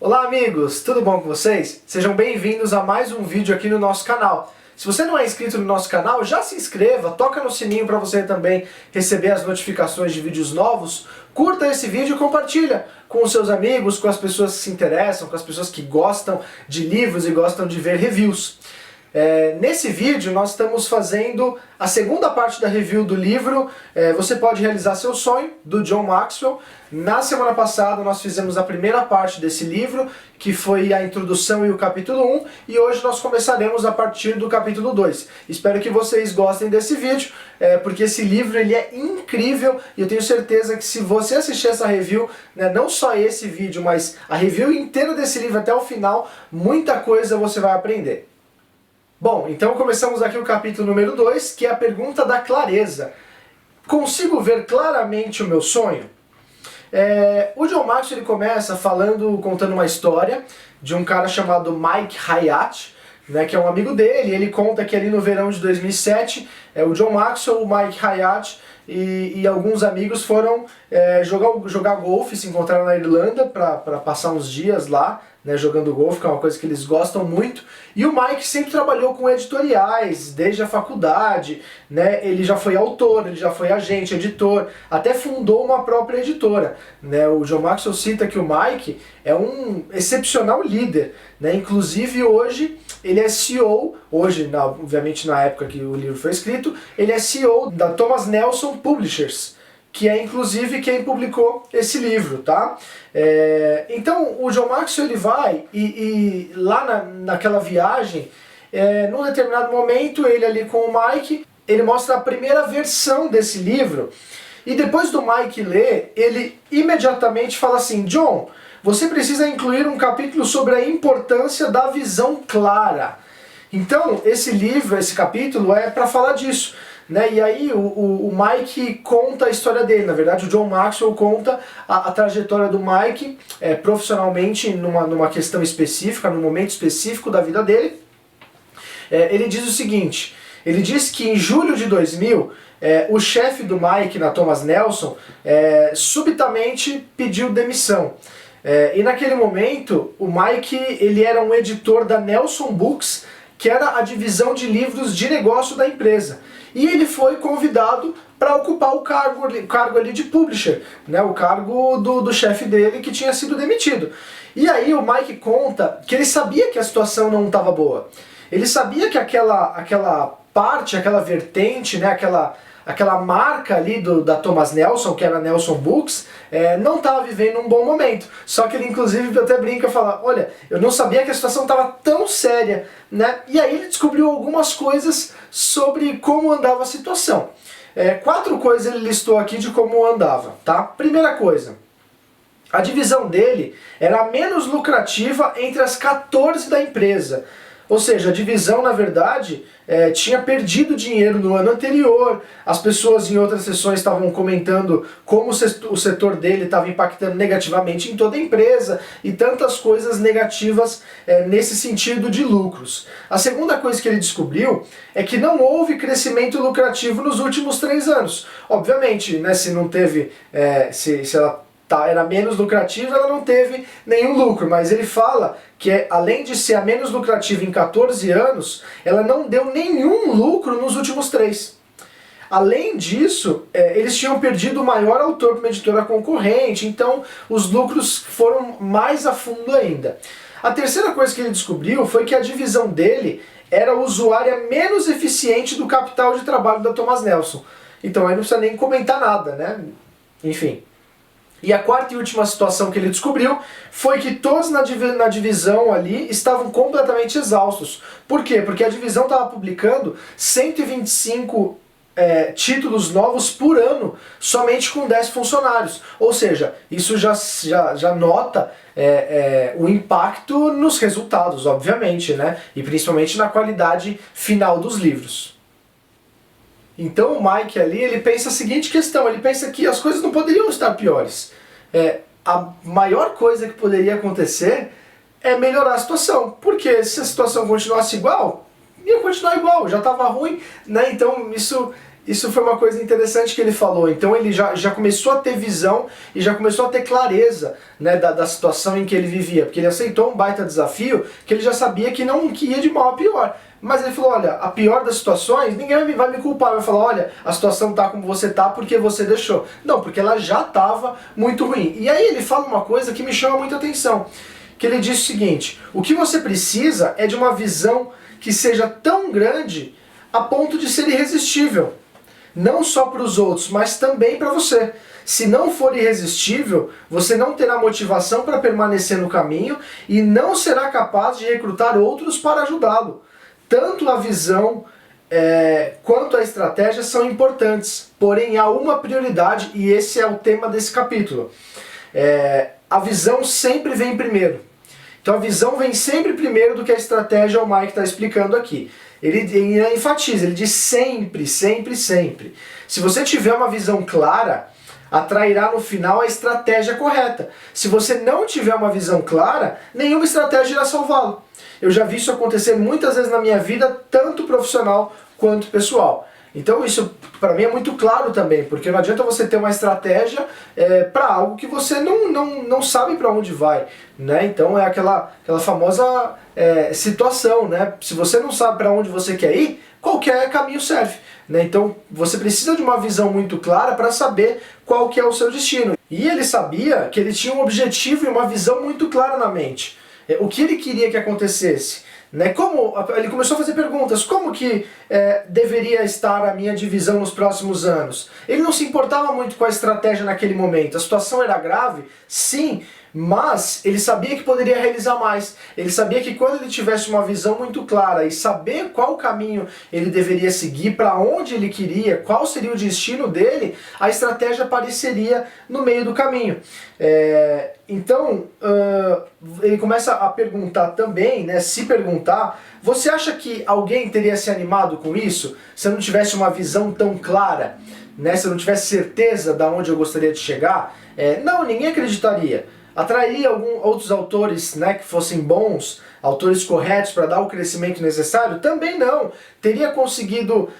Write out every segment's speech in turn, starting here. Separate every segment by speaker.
Speaker 1: Olá amigos, tudo bom com vocês? Sejam bem-vindos a mais um vídeo aqui no nosso canal. Se você não é inscrito no nosso canal, já se inscreva, toca no sininho para você também receber as notificações de vídeos novos. Curta esse vídeo e compartilha com os seus amigos, com as pessoas que se interessam, com as pessoas que gostam de livros e gostam de ver reviews. Nesse vídeo nós estamos fazendo a segunda parte da review do livro Você Pode Realizar Seu Sonho, do John Maxwell. Na semana passada nós fizemos a primeira parte desse livro, que foi a introdução e o capítulo 1, e hoje nós começaremos a partir do capítulo 2. Espero que vocês gostem desse vídeo, porque esse livro ele é incrível, e eu tenho certeza que se você assistir essa review, não só esse vídeo, mas a review inteira desse livro até o final, muita coisa você vai aprender. Bom, então começamos aqui o capítulo número 2, que é a pergunta da clareza. Consigo ver claramente o meu sonho? O John Maxwell ele começa contando uma história de um cara chamado Mike Hyatt, que é um amigo dele. Ele conta que ali no verão de 2007, o John Maxwell, o Mike Hyatt e alguns amigos foram jogar golfe, se encontraram na Irlanda para passar uns dias lá, jogando golfe, que é uma coisa que eles gostam muito. E o Mike sempre trabalhou com editoriais, desde a faculdade, ele já foi autor, ele já foi agente, editor, até fundou uma própria editora. O John Maxwell cita que o Mike é um excepcional líder, inclusive hoje ele é CEO, obviamente na época que o livro foi escrito, ele é CEO da Thomas Nelson Publishers, que é inclusive quem publicou esse livro, tá? Então o John Maxwell ele vai e lá naquela viagem, num determinado momento, ele ali com o Mike, ele mostra a primeira versão desse livro, e depois do Mike ler, ele imediatamente fala assim: John, você precisa incluir um capítulo sobre a importância da visão clara. Então esse livro, esse capítulo é para falar disso. E aí o Mike conta a história dele. Na verdade o John Maxwell conta a trajetória do Mike profissionalmente numa questão específica, num momento específico da vida dele. Ele diz o seguinte: ele diz que em julho de 2000 o chefe do Mike na Thomas Nelson subitamente pediu demissão. E naquele momento o Mike ele era um editor da Nelson Books, que era a divisão de livros de negócio da empresa. E ele foi convidado para ocupar o cargo ali de publisher, o cargo do chefe dele que tinha sido demitido. E aí o Mike conta que ele sabia que a situação não estava boa. Ele sabia que aquela parte, aquela vertente, aquela marca ali da Thomas Nelson, que era a Nelson Books, não estava vivendo um bom momento. Só que ele inclusive até brinca e fala: olha, eu não sabia que a situação estava tão séria, E aí ele descobriu algumas coisas sobre como andava a situação. 4 coisas ele listou aqui de como andava, tá? Primeira coisa, a divisão dele era a menos lucrativa entre as 14 da empresa. Ou seja, a divisão, na verdade, tinha perdido dinheiro no ano anterior. As pessoas em outras sessões estavam comentando como o setor dele estava impactando negativamente em toda a empresa e tantas coisas negativas nesse sentido de lucros. A segunda coisa que ele descobriu é que não houve crescimento lucrativo nos últimos 3 anos. Obviamente, se não teve, se ela era menos lucrativa, ela não teve nenhum lucro, mas ele fala que além de ser a menos lucrativa em 14 anos, ela não deu nenhum lucro nos últimos 3. Além disso, eles tinham perdido o maior autor para uma editora concorrente, então os lucros foram mais a fundo ainda. A terceira coisa que ele descobriu foi que a divisão dele era a usuária menos eficiente do capital de trabalho da Thomas Nelson. Então aí não precisa nem comentar nada, Enfim. E a quarta e última situação que ele descobriu foi que todos na divisão ali estavam completamente exaustos. Por quê? Porque a divisão estava publicando 125 títulos novos por ano, somente com 10 funcionários. Ou seja, isso já nota o impacto nos resultados, obviamente, e principalmente na qualidade final dos livros. Então o Mike ali, ele pensa a seguinte questão, ele pensa que as coisas não poderiam estar piores. A maior coisa que poderia acontecer é melhorar a situação, porque se a situação continuasse igual, ia continuar igual, já estava ruim, Então isso isso foi uma coisa interessante que ele falou. Então ele já começou a ter visão e já começou a ter clareza, né, da situação em que ele vivia. Porque ele aceitou um baita desafio que ele já sabia que ia de mal a pior. Mas ele falou, olha, a pior das situações, ninguém vai me culpar, vai falar, olha, a situação tá como você tá porque você deixou. Não, porque ela já estava muito ruim. E aí ele fala uma coisa que me chama muita atenção, que ele diz o seguinte: o que você precisa é de uma visão que seja tão grande a ponto de ser irresistível. Não só para os outros, mas também para você. Se não for irresistível, você não terá motivação para permanecer no caminho e não será capaz de recrutar outros para ajudá-lo. Tanto a visão quanto a estratégia são importantes, porém há uma prioridade, e esse é o tema desse capítulo. A visão sempre vem primeiro. Então a visão vem sempre primeiro do que a estratégia, o Mike está explicando aqui. Ele enfatiza, ele diz sempre, sempre, sempre. Se você tiver uma visão clara, atrairá no final a estratégia correta. Se você não tiver uma visão clara, nenhuma estratégia irá salvá-lo. Eu já vi isso acontecer muitas vezes na minha vida, tanto profissional quanto pessoal. Então isso para mim é muito claro também, porque não adianta você ter uma estratégia para algo que você não sabe para onde vai, né? Então é aquela famosa situação, né? Se você não sabe para onde você quer ir, qualquer caminho serve, né? Então você precisa de uma visão muito clara para saber qual que é o seu destino. E ele sabia que ele tinha um objetivo e uma visão muito clara na mente. O que ele queria que acontecesse. Né? Ele começou a fazer perguntas, como que deveria estar a minha divisão nos próximos anos? Ele não se importava muito com a estratégia naquele momento, a situação era grave, sim, mas ele sabia que poderia realizar mais. Ele sabia que quando ele tivesse uma visão muito clara e saber qual caminho ele deveria seguir, para onde ele queria, qual seria o destino dele, a estratégia apareceria no meio do caminho. Então, ele começa a perguntar também, né, se perguntar, você acha que alguém teria se animado com isso se eu não tivesse uma visão tão clara, né, se eu não tivesse certeza de onde eu gostaria de chegar? Não, ninguém acreditaria. Atrairia outros autores, né, que fossem bons, autores corretos para dar o crescimento necessário? Também não. Teria conseguido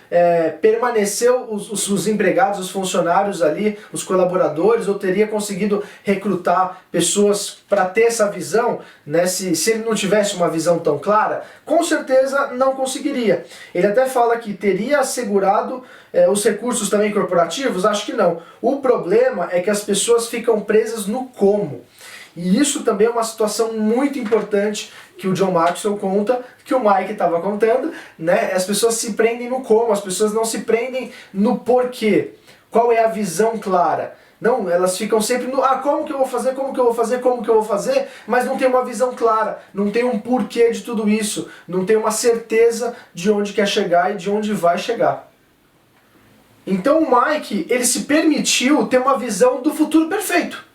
Speaker 1: permanecer os empregados, os funcionários ali, os colaboradores, ou teria conseguido recrutar pessoas para ter essa visão, né, se ele não tivesse uma visão tão clara? Com certeza não conseguiria. Ele até fala que teria assegurado os recursos também corporativos? Acho que não. O problema é que as pessoas ficam presas no como. E isso também é uma situação muito importante que o John Maxwell conta, que o Mike estava contando, né? As pessoas se prendem no como, as pessoas não se prendem no porquê. Qual é a visão clara? Não, elas ficam sempre no como que eu vou fazer, como que eu vou fazer, como que eu vou fazer, mas não tem uma visão clara, não tem um porquê de tudo isso, não tem uma certeza de onde quer chegar e de onde vai chegar. Então o Mike, ele se permitiu ter uma visão do futuro perfeito.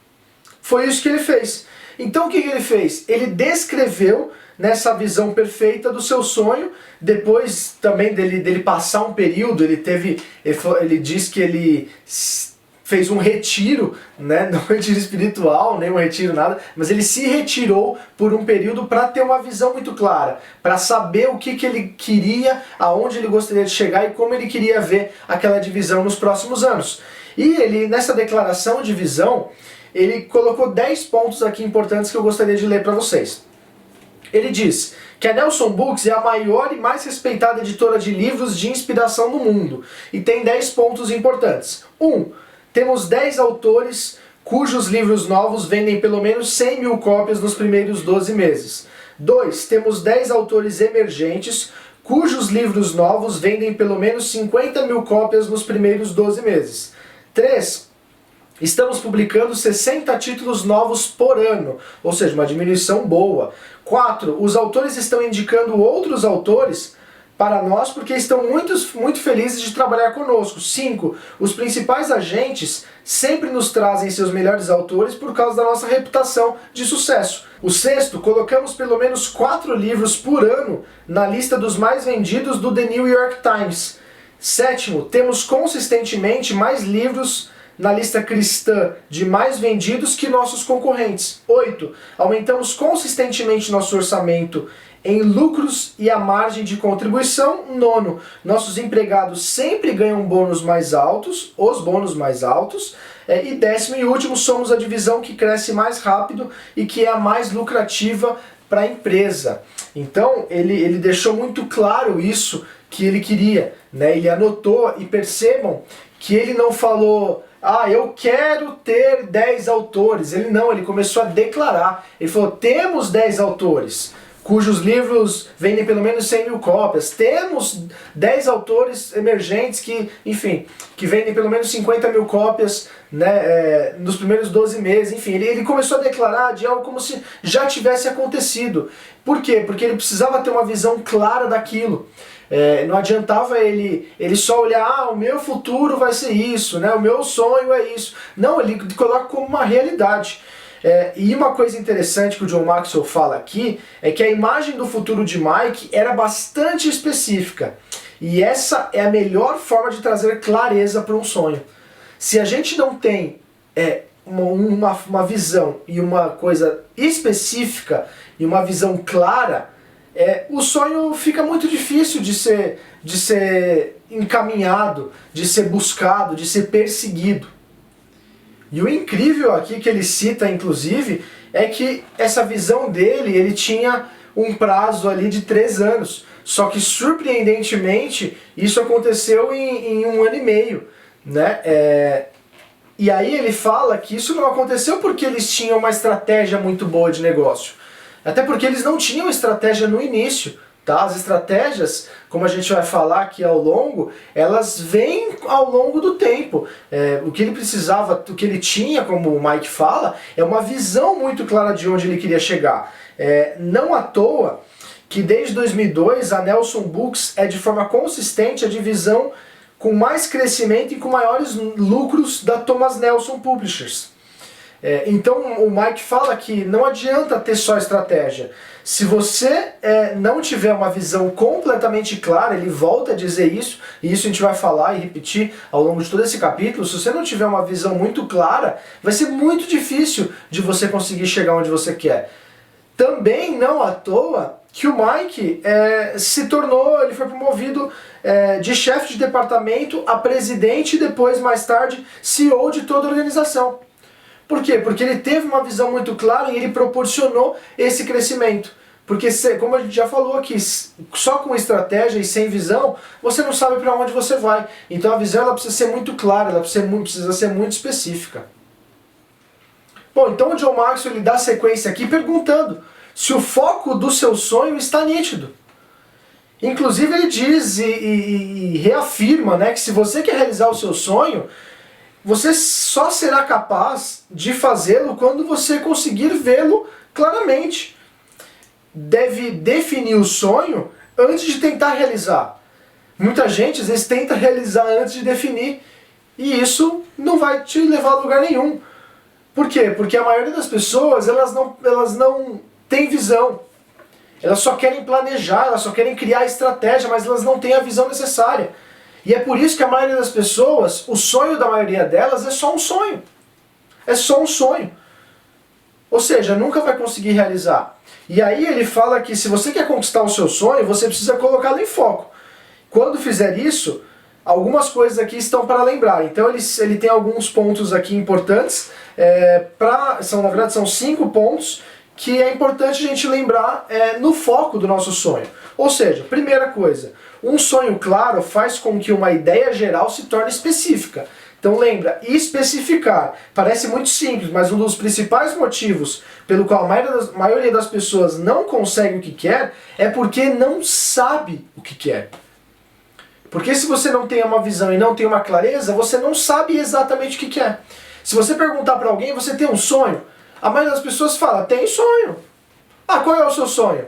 Speaker 1: Foi isso que ele fez. Então o que ele fez? Ele descreveu nessa visão perfeita do seu sonho, depois também dele passar um período, ele diz que ele fez um retiro, né? Não um retiro espiritual, nem um retiro nada, mas ele se retirou por um período para ter uma visão muito clara, para saber o que ele queria, aonde ele gostaria de chegar e como ele queria ver aquela divisão nos próximos anos. E ele, nessa declaração de visão, ele colocou 10 pontos aqui importantes que eu gostaria de ler para vocês. Ele diz que a Nelson Books é a maior e mais respeitada editora de livros de inspiração no mundo e tem 10 pontos importantes. 1. Temos 10 autores cujos livros novos vendem pelo menos 100 mil cópias nos primeiros 12 meses. 2. Temos 10 autores emergentes cujos livros novos vendem pelo menos 50 mil cópias nos primeiros 12 meses. 3. Estamos publicando 60 títulos novos por ano, ou seja, uma diminuição boa. 4. Os autores estão indicando outros autores para nós porque estão muito felizes de trabalhar conosco. 5. Os principais agentes sempre nos trazem seus melhores autores por causa da nossa reputação de sucesso. O 6. Colocamos pelo menos 4 livros por ano na lista dos mais vendidos do The New York Times. 7. Temos consistentemente mais livros na lista cristã de mais vendidos que nossos concorrentes. 8. Aumentamos consistentemente nosso orçamento em lucros e a margem de contribuição. 9. Nossos empregados sempre ganham bônus mais altos, os bônus mais altos. E 10º e último, somos a divisão que cresce mais rápido e que é a mais lucrativa para a empresa. Então ele deixou muito claro isso que ele queria, né? Ele anotou, e percebam que ele não falou: ah, eu quero ter 10 autores. Ele começou a declarar. Ele falou: temos 10 autores cujos livros vendem pelo menos 100 mil cópias. Temos 10 autores emergentes que, enfim, que vendem pelo menos 50 mil cópias, né, nos primeiros 12 meses. Enfim, ele começou a declarar de algo como se já tivesse acontecido. Por quê? Porque ele precisava ter uma visão clara daquilo. Não adiantava ele só olhar: ah, o meu futuro vai ser isso, né, o meu sonho é isso. Não, ele coloca como uma realidade. E uma coisa interessante que o John Maxwell fala aqui é que a imagem do futuro de Mike era bastante específica. E essa é a melhor forma de trazer clareza para um sonho. Se a gente não tem uma visão e uma coisa específica e uma visão clara, o sonho fica muito difícil de ser encaminhado, de ser buscado, de ser perseguido. E o incrível aqui que ele cita, inclusive, é que essa visão dele, ele tinha um prazo ali de 3 anos. Só que, surpreendentemente, isso aconteceu em 1 ano e meio, né? E aí ele fala que isso não aconteceu porque eles tinham uma estratégia muito boa de negócio. Até porque eles não tinham estratégia no início. Tá? As estratégias, como a gente vai falar aqui ao longo, elas vêm ao longo do tempo. O que ele precisava, o que ele tinha, como o Mike fala, é uma visão muito clara de onde ele queria chegar. Não à toa que desde 2002 a Nelson Books é de forma consistente a divisão com mais crescimento e com maiores lucros da Thomas Nelson Publishers. Então o Mike fala que não adianta ter só estratégia. Se você não tiver uma visão completamente clara, ele volta a dizer isso, e isso a gente vai falar e repetir ao longo de todo esse capítulo. Se você não tiver uma visão muito clara, vai ser muito difícil de você conseguir chegar onde você quer. Também não à toa que o Mike ele foi promovido de chefe de departamento a presidente e depois, mais tarde, CEO de toda a organização. Por quê? Porque ele teve uma visão muito clara e ele proporcionou esse crescimento. Porque, como a gente já falou aqui, só com estratégia e sem visão, você não sabe para onde você vai. Então a visão ela precisa ser muito clara, ela precisa ser muito específica. Bom, então o John Maxwell ele dá sequência aqui perguntando se o foco do seu sonho está nítido. Inclusive ele diz e reafirma, né, que se você quer realizar o seu sonho, você só será capaz de fazê-lo quando você conseguir vê-lo claramente. Deve definir o sonho antes de tentar realizar. Muita gente às vezes tenta realizar antes de definir, e isso não vai te levar a lugar nenhum. Por quê? Porque a maioria das pessoas elas não têm visão. Elas só querem planejar, elas só querem criar estratégia, mas elas não têm a visão necessária. E é por isso que a maioria das pessoas, o sonho da maioria delas é só um sonho. É só um sonho. Ou seja, nunca vai conseguir realizar. E aí ele fala que se você quer conquistar o seu sonho, você precisa colocá-lo em foco. Quando fizer isso, algumas coisas aqui estão para lembrar. Então ele tem alguns pontos aqui importantes. Na verdade são 5 pontos que é importante a gente lembrar no foco do nosso sonho. Ou seja, primeira coisa, um sonho claro faz com que uma ideia geral se torne específica. Então lembra, especificar. Parece muito simples, mas um dos principais motivos pelo qual a maioria das pessoas não consegue o que quer é porque não sabe o que quer. Porque se você não tem uma visão e não tem uma clareza, você não sabe exatamente o que quer. Se você perguntar para alguém, você tem um sonho? A maioria das pessoas fala, tem sonho. Ah, qual é o seu sonho?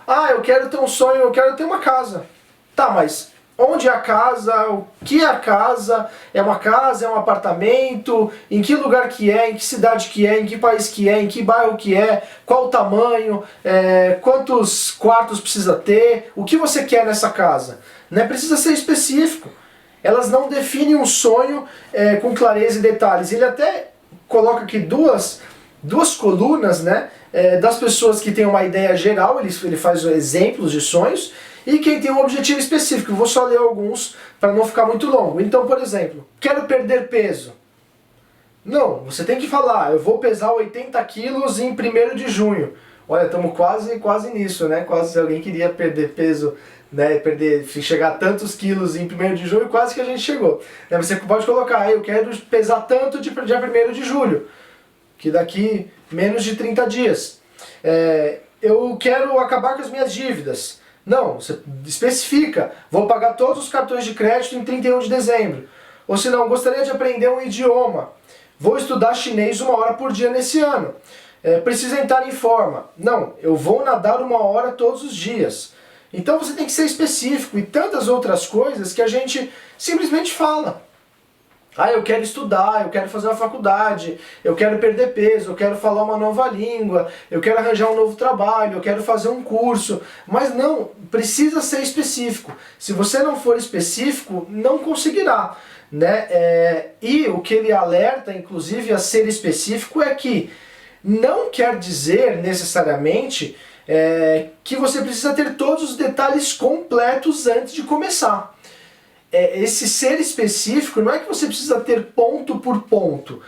Speaker 1: Ah, eu quero ter um sonho, eu quero ter uma casa. Tá, mas onde é a casa? O que é a casa? É uma casa? É um apartamento? Em que lugar que é? Em que cidade que é? Em que país que é? Em que bairro que é? Qual o tamanho? Quantos quartos precisa ter? O que você quer nessa casa? Né? Precisa ser específico. elas não definem um sonho com clareza e detalhes. Ele até coloca aqui duas colunas, né, das pessoas que têm uma ideia geral, ele faz exemplos de sonhos, e quem tem um objetivo específico. Eu vou só ler alguns para não ficar muito longo. Então, por exemplo, quero perder peso. Não, você tem que falar, eu vou pesar 80 quilos em 1º de junho. Olha, estamos quase nisso, né? Quase, se alguém queria perder peso, né, chegar a tantos quilos em 1º de junho, quase que a gente chegou. Você pode colocar, eu quero pesar tanto de dia 1º de julho, que daqui menos de 30 dias. Eu quero acabar com as minhas dívidas. Não, você especifica, vou pagar todos os cartões de crédito em 31 de dezembro. Ou se não, gostaria de aprender um idioma. Vou estudar chinês 1 hora por dia nesse ano. Preciso entrar em forma. Não, eu vou nadar 1 hora todos os dias. Então você tem que ser específico e tantas outras coisas que a gente simplesmente fala. Ah, eu quero estudar, eu quero fazer uma faculdade, eu quero perder peso, eu quero falar uma nova língua, eu quero arranjar um novo trabalho, eu quero fazer um curso. Mas não, precisa ser específico. Se você não for específico, não conseguirá, né? E o que ele alerta, inclusive, a ser específico é que não quer dizer necessariamente que você precisa ter todos os detalhes completos antes de começar. Esse ser específico não é que você precisa ter ponto por ponto.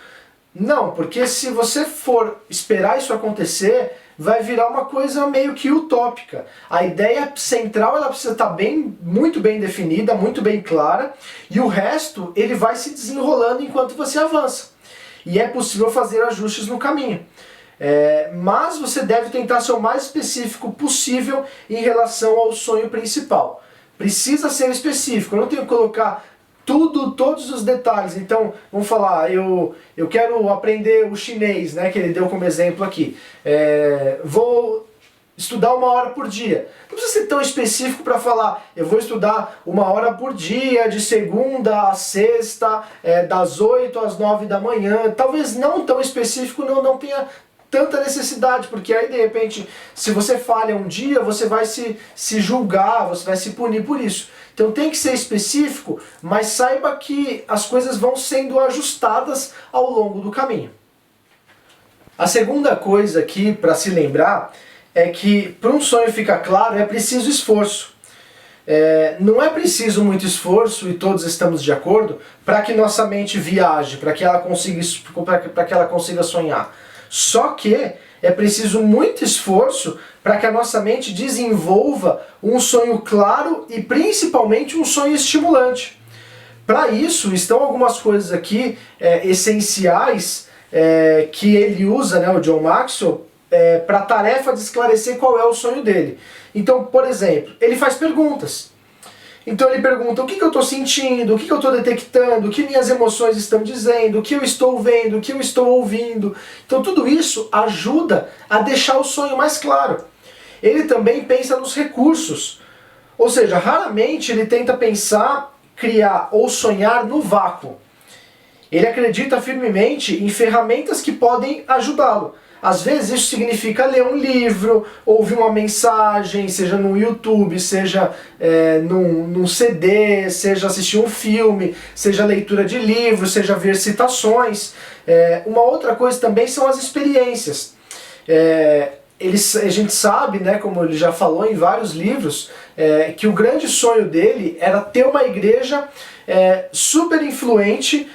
Speaker 1: Não, porque se você for esperar isso acontecer, vai virar uma coisa meio que utópica. A ideia central ela precisa estar muito bem definida, muito bem clara, e o resto ele vai se desenrolando enquanto você avança. E é possível fazer ajustes no caminho. Mas você deve tentar ser o mais específico possível em relação ao sonho principal. Precisa ser específico, eu não tenho que colocar todos os detalhes. Então, vamos falar, eu quero aprender o chinês, né, que ele deu como exemplo aqui. Vou estudar 1 hora por dia. Não precisa ser tão específico para falar, eu vou estudar 1 hora por dia, de segunda a sexta, das 8 às 9 da manhã. Talvez não tão específico, não tenha tanta necessidade, porque aí de repente, se você falha um dia, você vai se julgar, você vai se punir por isso. Então tem que ser específico, mas saiba que as coisas vão sendo ajustadas ao longo do caminho. A segunda coisa aqui para se lembrar é que para um sonho ficar claro é preciso esforço. Não é preciso muito esforço, e todos estamos de acordo, para que nossa mente viaje, para que ela consiga sonhar. Só que é preciso muito esforço para que a nossa mente desenvolva um sonho claro e principalmente um sonho estimulante. Para isso estão algumas coisas aqui essenciais que ele usa, né, o John Maxwell, para a tarefa de esclarecer qual é o sonho dele. Então, por exemplo, ele faz perguntas. Então ele pergunta o que eu estou sentindo, o que eu estou detectando, o que minhas emoções estão dizendo, o que eu estou vendo, o que eu estou ouvindo. Então tudo isso ajuda a deixar o sonho mais claro. Ele também pensa nos recursos. Ou seja, raramente ele tenta pensar, criar ou sonhar no vácuo. Ele acredita firmemente em ferramentas que podem ajudá-lo. Às vezes isso significa ler um livro, ouvir uma mensagem, seja no YouTube, seja num CD, seja assistir um filme, seja leitura de livros, seja ver citações. Uma outra coisa também são as experiências. A gente sabe, né, como ele já falou em vários livros, que o grande sonho dele era ter uma igreja super influente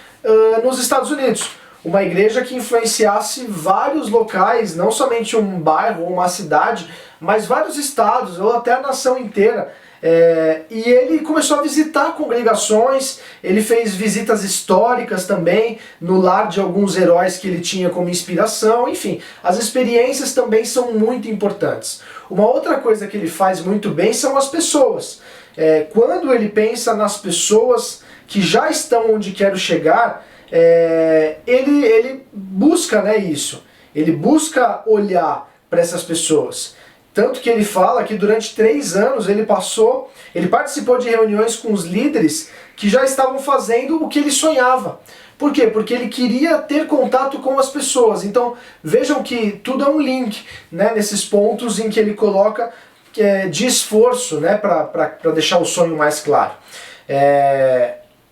Speaker 1: nos Estados Unidos. Uma igreja que influenciasse vários locais, não somente um bairro ou uma cidade, mas vários estados ou até a nação inteira. E ele começou a visitar congregações, ele fez visitas históricas também, no lar de alguns heróis que ele tinha como inspiração, enfim, as experiências também são muito importantes. Uma outra coisa que ele faz muito bem são as pessoas. Quando ele pensa nas pessoas que já estão onde quero chegar, ele busca, né, isso. Ele busca olhar para essas pessoas. Tanto que ele fala que durante 3 anos ele participou de reuniões com os líderes que já estavam fazendo o que ele sonhava. Por quê? Porque ele queria ter contato com as pessoas. Então vejam que tudo é um link, né, nesses pontos em que ele coloca de esforço, né, para deixar o sonho mais claro.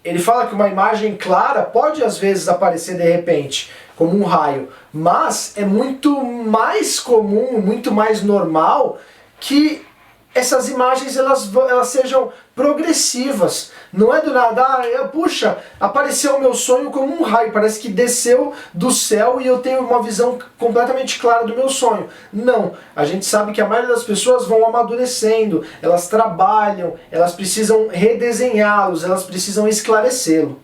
Speaker 1: Ele fala que uma imagem clara pode às vezes aparecer de repente, como um raio, mas é muito mais comum, muito mais normal que essas imagens elas sejam progressivas. Não é do nada, puxa, apareceu o meu sonho como um raio, parece que desceu do céu e eu tenho uma visão completamente clara do meu sonho. Não, a gente sabe que a maioria das pessoas vão amadurecendo, elas trabalham, elas precisam redesenhá-los, elas precisam esclarecê-lo.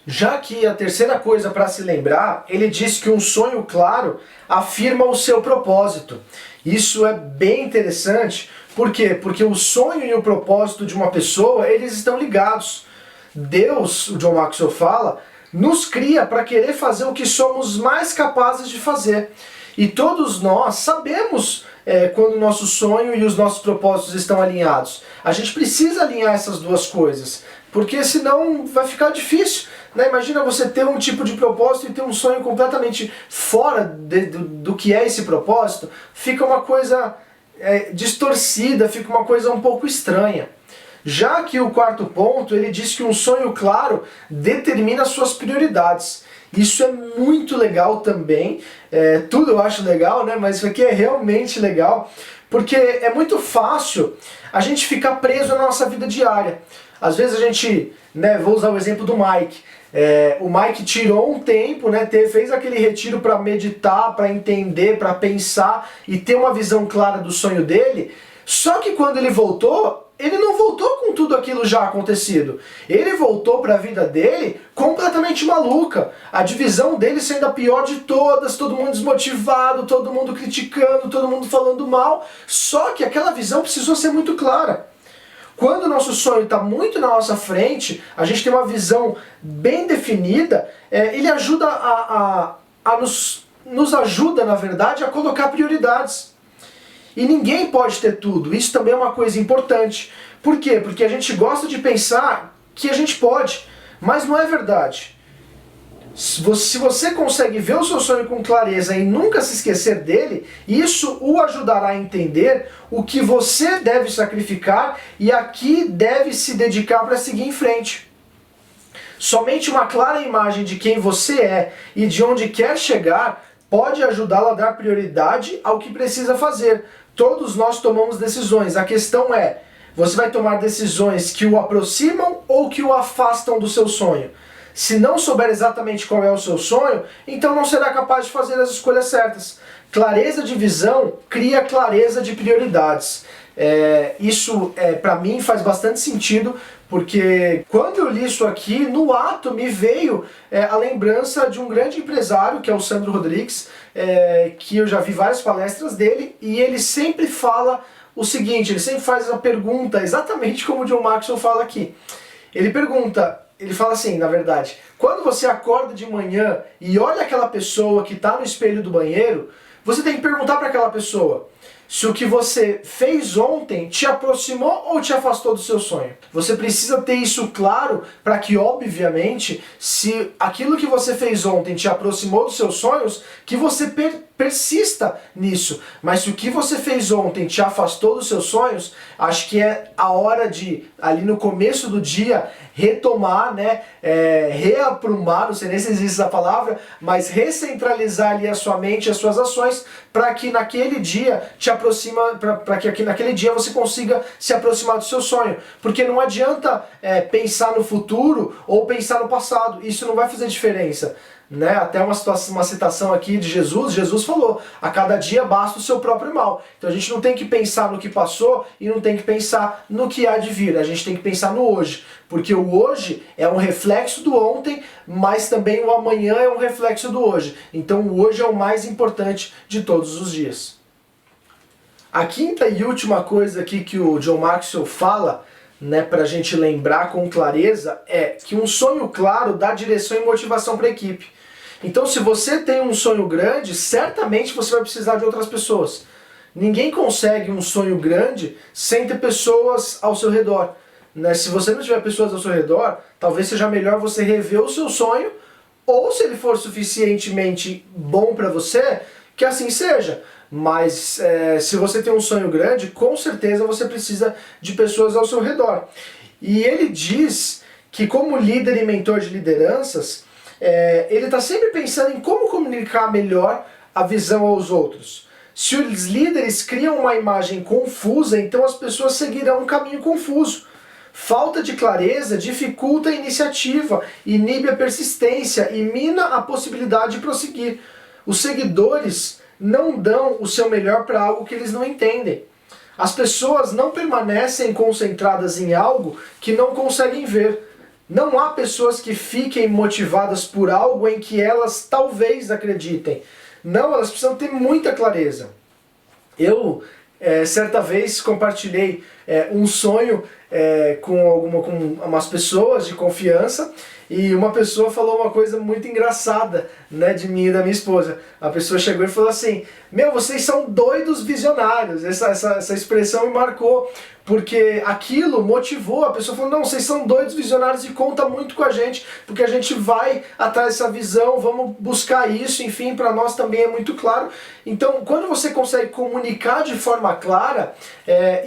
Speaker 1: Já que a terceira coisa para se lembrar, ele diz que um sonho claro afirma o seu propósito. Isso é bem interessante, por quê? Porque o sonho e o propósito de uma pessoa, eles estão ligados. Deus, o John Maxwell fala, nos cria para querer fazer o que somos mais capazes de fazer. E todos nós sabemos quando o nosso sonho e os nossos propósitos estão alinhados. A gente precisa alinhar essas duas coisas, porque senão vai ficar difícil. Né? Imagina você ter um tipo de propósito e ter um sonho completamente fora do que é esse propósito, fica uma coisa distorcida, fica uma coisa um pouco estranha. Já que o quarto ponto, ele diz que um sonho claro determina suas prioridades. Isso é muito legal também, tudo eu acho legal, né? Mas isso aqui é realmente legal, porque é muito fácil a gente ficar preso na nossa vida diária. Às vezes a gente, vou usar o exemplo do Mike, o Mike tirou um tempo, fez aquele retiro para meditar, para entender, para pensar e ter uma visão clara do sonho dele, só que quando ele voltou, ele não voltou com tudo aquilo já acontecido. Ele voltou para a vida dele completamente maluca. A divisão dele sendo a pior de todas, todo mundo desmotivado, todo mundo criticando, todo mundo falando mal. Só que aquela visão precisou ser muito clara. Quando o nosso sonho está muito na nossa frente, a gente tem uma visão bem definida, ele ajuda nos ajuda, na verdade, a colocar prioridades. E ninguém pode ter tudo, isso também é uma coisa importante. Por quê? Porque a gente gosta de pensar que a gente pode, mas não é verdade. Se você consegue ver o seu sonho com clareza e nunca se esquecer dele, isso o ajudará a entender o que você deve sacrificar e a que deve se dedicar para seguir em frente. Somente uma clara imagem de quem você é e de onde quer chegar pode ajudá-lo a dar prioridade ao que precisa fazer. Todos nós tomamos decisões. A questão é, você vai tomar decisões que o aproximam ou que o afastam do seu sonho? Se não souber exatamente qual é o seu sonho, então não será capaz de fazer as escolhas certas. Clareza de visão cria clareza de prioridades. Isso, para mim, faz bastante sentido, porque quando eu li isso aqui, no ato me veio a lembrança de um grande empresário, que é o Sandro Rodrigues, que eu já vi várias palestras dele, e ele sempre fala o seguinte, ele sempre faz a pergunta, exatamente como o John Maxwell fala aqui. Ele fala assim, na verdade, quando você acorda de manhã e olha aquela pessoa que está no espelho do banheiro, você tem que perguntar para aquela pessoa se o que você fez ontem te aproximou ou te afastou do seu sonho. Você precisa ter isso claro para que, obviamente, se aquilo que você fez ontem te aproximou dos seus sonhos, que você persista nisso. Mas se o que você fez ontem te afastou dos seus sonhos, acho que é a hora de, ali no começo do dia, retomar, reaprumar, não sei nem se existe essa palavra, mas recentralizar ali a sua mente, as suas ações, para que naquele dia para que naquele dia você consiga se aproximar do seu sonho. Porque não adianta pensar no futuro ou pensar no passado, isso não vai fazer diferença. Até uma citação aqui de Jesus falou, a cada dia basta o seu próprio mal. Então a gente não tem que pensar no que passou e não tem que pensar no que há de vir, a gente tem que pensar no hoje, porque o hoje é um reflexo do ontem, mas também o amanhã é um reflexo do hoje. Então o hoje é o mais importante de todos os dias. A quinta e última coisa aqui que o John Maxwell fala, para a gente lembrar com clareza, é que um sonho claro dá direção e motivação para a equipe. Então se você tem um sonho grande, certamente você vai precisar de outras pessoas. Ninguém consegue um sonho grande sem ter pessoas ao seu redor. Se você não tiver pessoas ao seu redor, talvez seja melhor você rever o seu sonho, ou se ele for suficientemente bom para você, que assim seja. Mas se você tem um sonho grande, com certeza você precisa de pessoas ao seu redor. E ele diz que como líder e mentor de lideranças, ele está sempre pensando em como comunicar melhor a visão aos outros. Se os líderes criam uma imagem confusa, então as pessoas seguirão um caminho confuso. Falta de clareza dificulta a iniciativa, inibe a persistência e mina a possibilidade de prosseguir. Os seguidores não dão o seu melhor para algo que eles não entendem. As pessoas não permanecem concentradas em algo que não conseguem ver. Não há pessoas que fiquem motivadas por algo em que elas talvez acreditem. Não, elas precisam ter muita clareza. Eu, certa vez, compartilhei um sonho com umas pessoas de confiança, e uma pessoa falou uma coisa muito engraçada, né, de mim e da minha esposa. A pessoa chegou e falou assim: meu, vocês são doidos visionários. Essa expressão me marcou, porque aquilo motivou. A pessoa falou: não, vocês são doidos visionários e conta muito com a gente, porque a gente vai atrás dessa visão, vamos buscar isso, enfim, para nós também é muito claro. Então, quando você consegue comunicar de forma clara,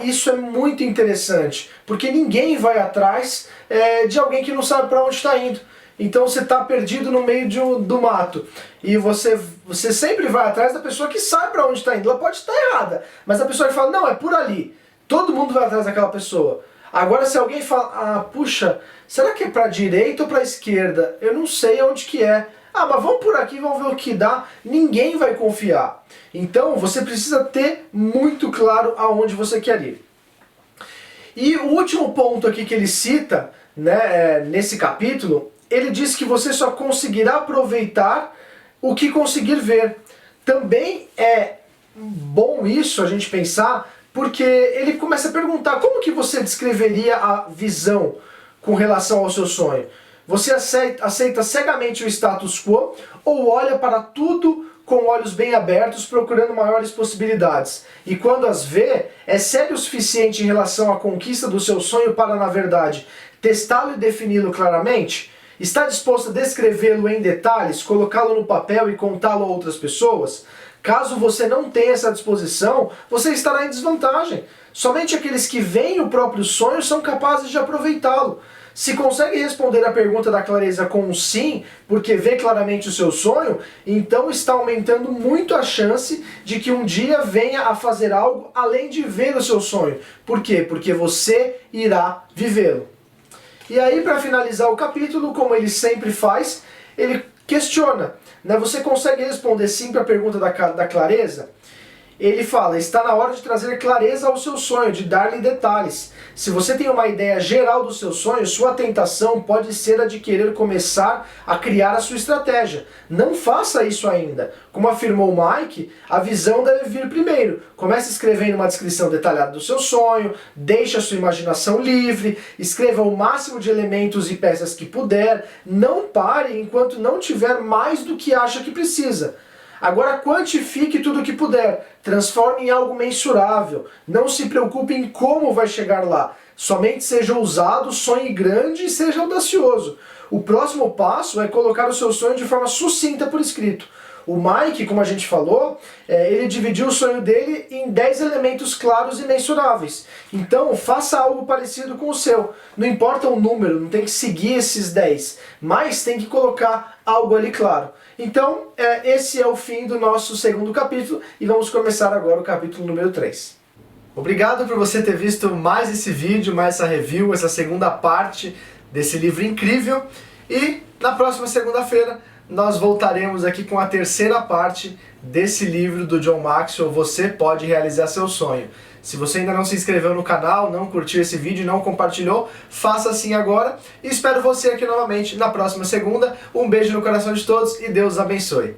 Speaker 1: isso é muito interessante, porque ninguém vai atrás de alguém que não sabe para onde está indo. Então você está perdido no meio do mato e você sempre vai atrás da pessoa que sabe para onde está indo. Ela pode estar errada, mas a pessoa que fala: não, é por ali. Todo mundo vai atrás daquela pessoa. Agora, se alguém fala: ah, puxa, será que é para a direita ou para a esquerda? Eu não sei onde que é. Ah, mas vamos por aqui, vamos ver o que dá. Ninguém vai confiar. Então você precisa ter muito claro aonde você quer ir. E o último ponto aqui que ele cita, né, nesse capítulo, ele diz que você só conseguirá aproveitar o que conseguir ver. Também é bom isso, a gente pensar, porque ele começa a perguntar: como que você descreveria a visão com relação ao seu sonho? Você aceita cegamente o status quo ou olha para tudo com olhos bem abertos, procurando maiores possibilidades? E quando as vê, é sério o suficiente em relação à conquista do seu sonho para, na verdade, testá-lo e defini-lo claramente? Está disposto a descrevê-lo em detalhes, colocá-lo no papel e contá-lo a outras pessoas? Caso você não tenha essa disposição, você estará em desvantagem. Somente aqueles que veem o próprio sonho são capazes de aproveitá-lo. Se consegue responder a pergunta da clareza com um sim, porque vê claramente o seu sonho, então está aumentando muito a chance de que um dia venha a fazer algo além de ver o seu sonho. Por quê? Porque você irá vivê-lo. E aí, para finalizar o capítulo, como ele sempre faz, ele questiona, né? Você consegue responder sim para a pergunta da clareza? Ele fala: está na hora de trazer clareza ao seu sonho, de dar-lhe detalhes. Se você tem uma ideia geral do seu sonho, sua tentação pode ser a de querer começar a criar a sua estratégia. Não faça isso ainda. Como afirmou Mike, a visão deve vir primeiro. Comece escrevendo uma descrição detalhada do seu sonho, deixe a sua imaginação livre, escreva o máximo de elementos e peças que puder, não pare enquanto não tiver mais do que acha que precisa. Agora quantifique tudo o que puder, transforme em algo mensurável, não se preocupe em como vai chegar lá, somente seja ousado, sonhe grande e seja audacioso. O próximo passo é colocar o seu sonho de forma sucinta por escrito. O Mike, como a gente falou, ele dividiu o sonho dele em 10 elementos claros e mensuráveis. Então, faça algo parecido com o seu. Não importa o número, não tem que seguir esses 10, mas tem que colocar algo ali claro. Então, esse é o fim do nosso segundo capítulo e vamos começar agora o capítulo número 3. Obrigado por você ter visto mais esse vídeo, mais essa review, essa segunda parte desse livro incrível. E na próxima segunda-feira nós voltaremos aqui com a terceira parte desse livro do John Maxwell, Você Pode Realizar Seu Sonho. Se você ainda não se inscreveu no canal, não curtiu esse vídeo, não compartilhou, faça assim agora. E espero você aqui novamente na próxima segunda. Um beijo no coração de todos e Deus abençoe.